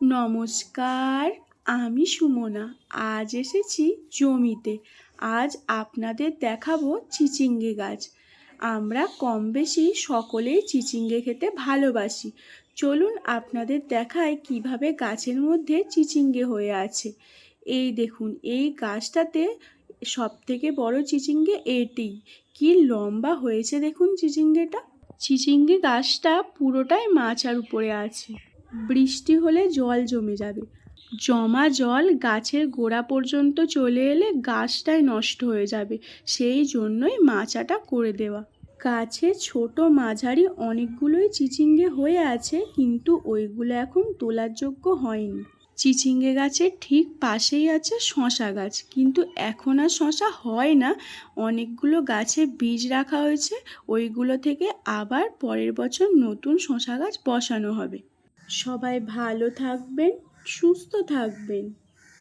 নমস্কার, আমি সুমনা। আজ এসেছি জমিতে। আজ আপনাদের দেখাবো চিচিঙ্গে গাছ। আমরা কম বেশি সকলেই চিচিঙ্গে খেতে ভালোবাসি। চলুন আপনাদের দেখাই কিভাবে গাছের মধ্যে চিচিঙ্গে হয়ে আছে। এই দেখুন, এই গাছটাতে সবথেকে বড় চিচিঙ্গে এটিই। কি লম্বা হয়েছে দেখুন চিচিঙ্গেটা। চিচিঙ্গে গাছটা পুরোটাই মাচার উপরে আছে। বৃষ্টি হলে জল জমে যাবে। জমা জল গাছের গোড়া পর্যন্ত চলে এলে গাছটাই নষ্ট হয়ে যাবে, সেই জন্যই মাচাটা করে দেওয়া। গাছে ছোট মাঝারি অনেকগুলোই চিচিঙ্গে হয়ে আছে, কিন্তু ওইগুলো এখন তোলার যোগ্য হয়নি। চিচিঙ্গে গাছের ঠিক পাশেই আছে শশা গাছ, কিন্তু এখন আর শশা হয় না। অনেকগুলো গাছে বীজ রাখা হয়েছে, ওইগুলো থেকে আবার পরের বছর নতুন শশা গাছ বসানো হবে। সবাই ভালো থাকবেন, সুস্থ থাকবেন।